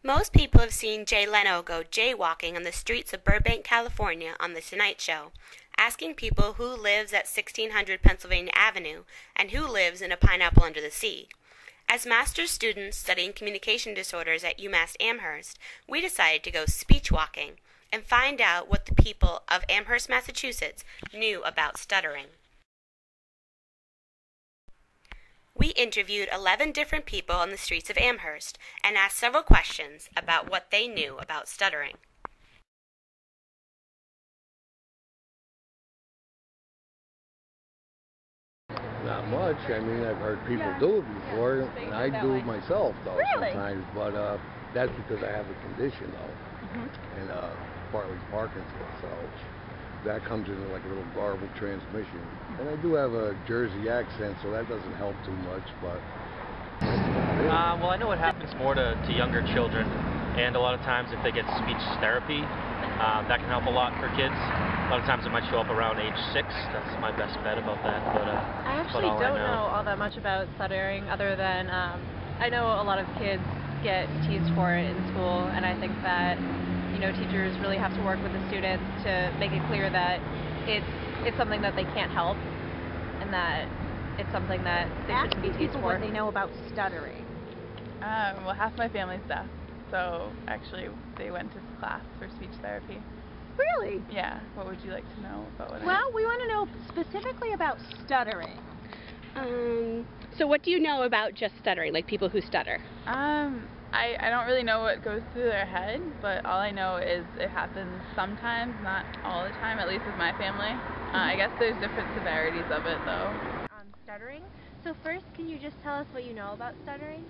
Most people have seen Jay Leno go jaywalking on the streets of Burbank, California on The Tonight Show, asking people who lives at 1600 Pennsylvania Avenue and who lives in a pineapple under the sea. As master's students studying communication disorders at UMass Amherst, we decided to go speech walking and find out what the people of Amherst, Massachusetts knew about stuttering. We interviewed 11 different people on the streets of Amherst and asked several questions about what they knew about stuttering. Not much. I mean, I've heard people do it before, and I do it myself, though, sometimes. But that's because I have a condition, though, and partly Parkinson's, so that comes in like a little garbled transmission. And I do have a Jersey accent, so that doesn't help too much, but... Well, I know it happens more to younger children, and a lot of times if they get speech therapy, that can help a lot for kids. A lot of times it might show up around age 6. That's my best bet about that. But I actually don't know all that much about stuttering, other than I know a lot of kids get teased for it in school, and I think that teachers really have to work with the students to make it clear that it's something that they can't help, and that it's something that they shouldn't be teased for. What they know about stuttering. Well, half my family's deaf, so actually they went to class for speech therapy. Really? Yeah. What would you like to know about what Well, we want to know specifically about stuttering. So what do you know about just stuttering, like people who stutter? I don't really know what goes through their head, but all I know is it happens sometimes, not all the time, at least with my family. I guess there's different severities of it, though. Stuttering. So first, can you just tell us what you know about stuttering?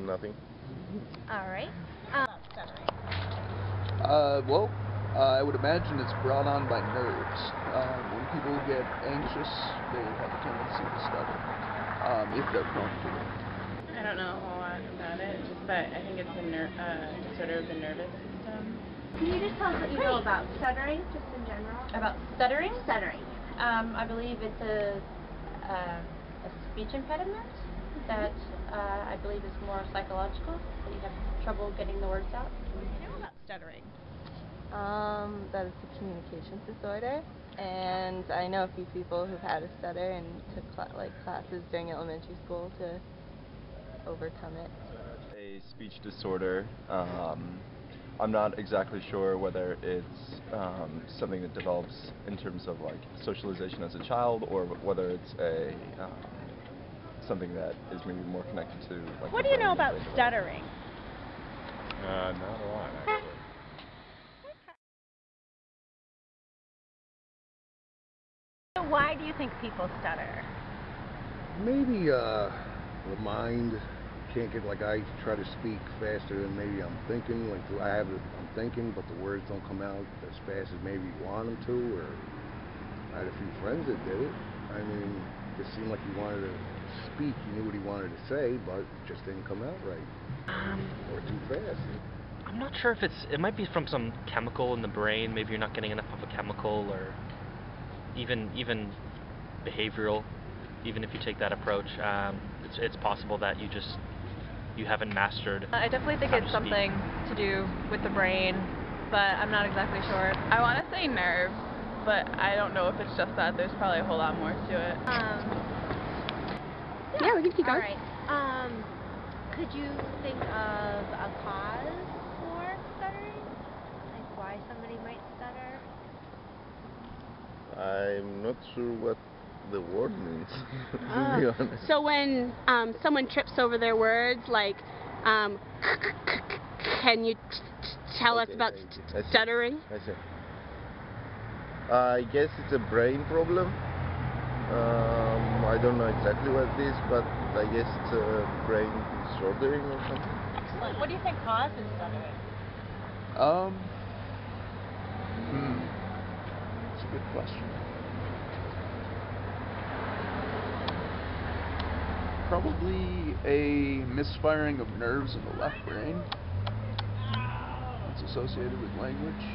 Nothing. All right. About stuttering. Well, I would imagine it's brought on by nerves. When people get anxious, they have a tendency to stutter, if they're prone to it. I don't know a whole lot about it, but I think it's a disorder of the nervous system. Can you just tell us what you know about stuttering, just in general? About stuttering? Stuttering. I believe it's a speech impediment that I believe is more psychological, that you have trouble getting the words out. What do you know about stuttering? That it's a communications disorder, and I know a few people who've had a stutter and took classes during elementary school to overcome it. A speech disorder. I'm not exactly sure whether it's something that develops in terms of like socialization as a child, or whether it's a something that is maybe more connected to like. What do you know about stuttering? Not a lot, actually. So why do you think people stutter? Maybe the mind can't get, like, I try to speak faster than maybe I'm thinking, like I'm thinking, but the words don't come out as fast as maybe you want them to, or I had a few friends that did it. I mean, it just seemed like he wanted to speak, he knew what he wanted to say, but it just didn't come out right, or too fast. I'm not sure if it might be from some chemical in the brain. Maybe you're not getting enough of a chemical, or even behavioral. Even if you take that approach, it's possible that you haven't mastered. I definitely think it's something to do with the brain, but I'm not exactly sure. I want to say nerves, but I don't know if it's just that. There's probably a whole lot more to it. Yeah, we can keep going. All right. Could you think of a cause for stuttering? Like why somebody might stutter? I'm not sure what the word means, to be honest. So when someone trips over their words, like, can you tell us about stuttering? I see. I guess it's a brain problem. I don't know exactly what it is, but I guess it's a brain disordering or something. Excellent. What do you think causes stuttering? That's a good question. Probably a misfiring of nerves in the left brain. It's associated with language.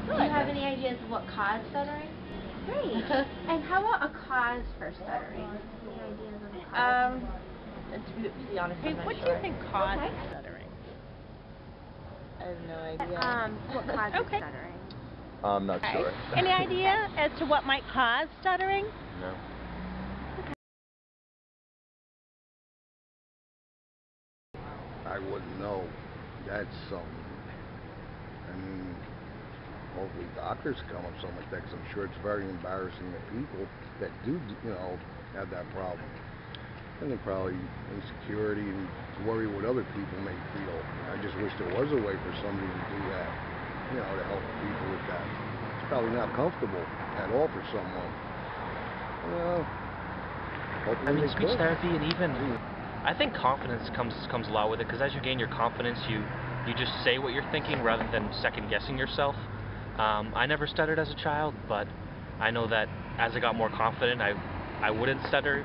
Do you have any ideas of what caused stuttering? Great. And how about a cause for stuttering? Any ideas of a cause? To be honest, I'm not What do sure. you think caused stuttering? I have no idea. What causes stuttering? I'm not sure. Any idea as to what might cause stuttering? No. I wouldn't know. That's something. I mean, hopefully doctors come up with something like that, because I'm sure it's very embarrassing to people that do, have that problem. And then probably insecurity and worry what other people may feel. I just wish there was a way for somebody to do that, to help people with that. It's probably not comfortable at all for someone. I mean, speech therapy, and even I think confidence comes a lot with it, because as you gain your confidence, you just say what you're thinking rather than second guessing yourself. I never stuttered as a child, but I know that as I got more confident, I wouldn't stutter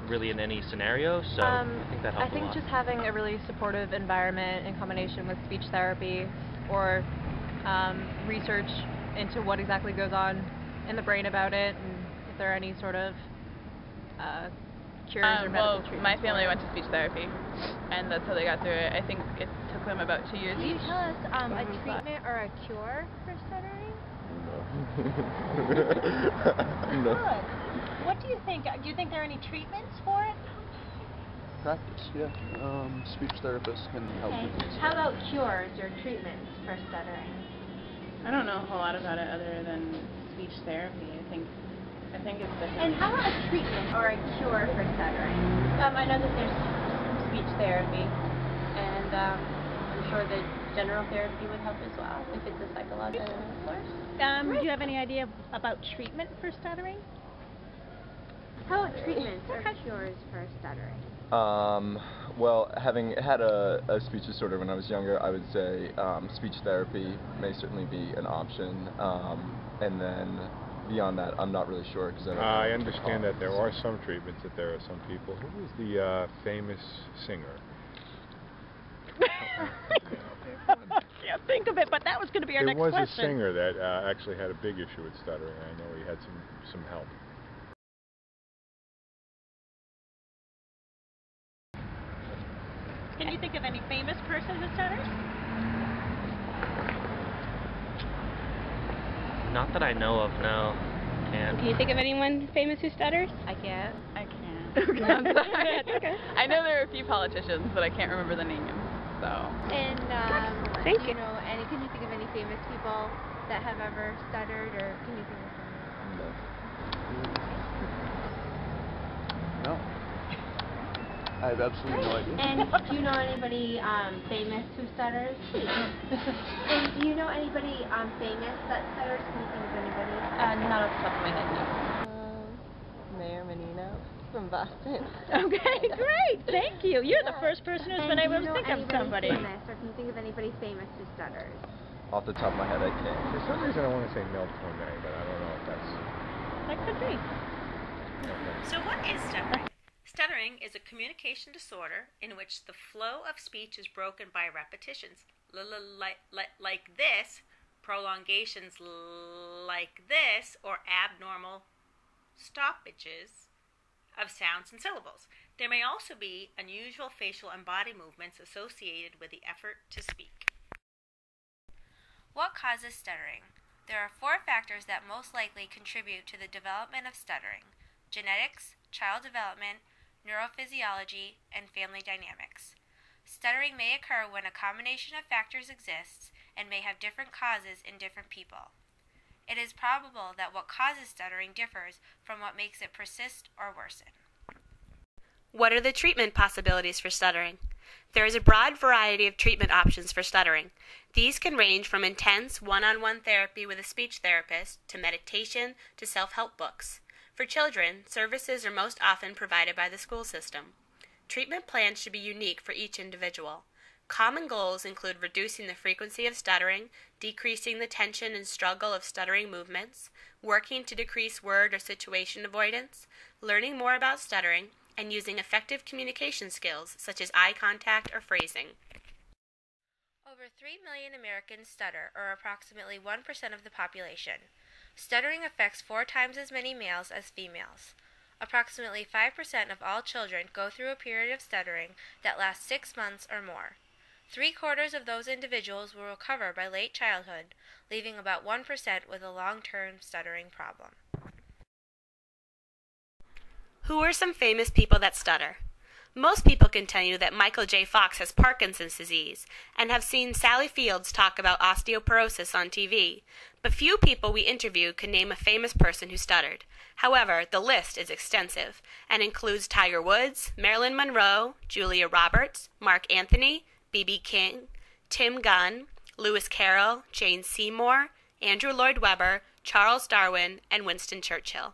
really in any scenario, so I think that helped a lot. I think just having a really supportive environment in combination with speech therapy or research into what exactly goes on in the brain about it, and if there are any sort of cures or medical treatments. My family went to speech therapy, and that's how they got through it. I think it took them about 2 years each. Can you tell us a treatment or a cure for stuttering? No. What do you think? Do you think there are any treatments for it? Practice, yeah. Speech therapists can help with these. How about cures or treatments for stuttering? I don't know a whole lot about it other than speech therapy. I think it's different. And how about a treatment or a cure for stuttering? I know that there's speech therapy, and I'm sure that general therapy would help as well, if it's a psychological course. Do you have any idea about treatment for stuttering? How about treatments or cures for stuttering? Well, having had a speech disorder when I was younger, I would say speech therapy may certainly be an option, and then beyond that, I'm not really sure, because I understand that there are some treatments, that there are some people. Who was the famous singer? Can't think of it, but that was going to be our next question. There was a singer that actually had a big issue with stuttering. I know he had some help. Can you think of any famous person who stutters? Not that I know of, no. Can't. Can you think of anyone famous who stutters? I can't. Okay. I'm sorry. Okay. I know there are a few politicians, but I can't remember the names. So. And Thank you know, can you think of any famous people that have ever stuttered, or can you think of someone? No. I have absolutely no idea. And do you know anybody famous who stutters? And do you know anybody famous that stutters? Can you think of anybody? Not off the top of my head, no. Mayor Menino from Boston. Okay, great. Thank you. You're the first person who's been able to think of somebody. Famous, or can you think of anybody famous who stutters? Off the top of my head, I can't. For some reason, I want to say Mel Torme, but I don't know if that's... That could be. So what is stuttering? Stuttering is a communication disorder in which the flow of speech is broken by repetitions, like this, prolongations like this, or abnormal stoppages of sounds and syllables. There may also be unusual facial and body movements associated with the effort to speak. What causes stuttering? There are 4 factors that most likely contribute to the development of stuttering: genetics, child development, neurophysiology, and family dynamics. Stuttering may occur when a combination of factors exists and may have different causes in different people. It is probable that what causes stuttering differs from what makes it persist or worsen. What are the treatment possibilities for stuttering? There is a broad variety of treatment options for stuttering. These can range from intense one-on-one therapy with a speech therapist to meditation to self-help books. For children, services are most often provided by the school system. Treatment plans should be unique for each individual. Common goals include reducing the frequency of stuttering, decreasing the tension and struggle of stuttering movements, working to decrease word or situation avoidance, learning more about stuttering, and using effective communication skills such as eye contact or phrasing. Over 3 million Americans stutter, or approximately 1% of the population. Stuttering affects 4 times as many males as females. Approximately 5% of all children go through a period of stuttering that lasts 6 months or more. 3/4 of those individuals will recover by late childhood, leaving about 1% with a long-term stuttering problem. Who are some famous people that stutter? Most people can tell you that Michael J. Fox has Parkinson's disease and have seen Sally Fields talk about osteoporosis on TV, but few people we interviewed could name a famous person who stuttered. However, the list is extensive and includes Tiger Woods, Marilyn Monroe, Julia Roberts, Mark Anthony, B.B. King, Tim Gunn, Lewis Carroll, Jane Seymour, Andrew Lloyd Webber, Charles Darwin, and Winston Churchill.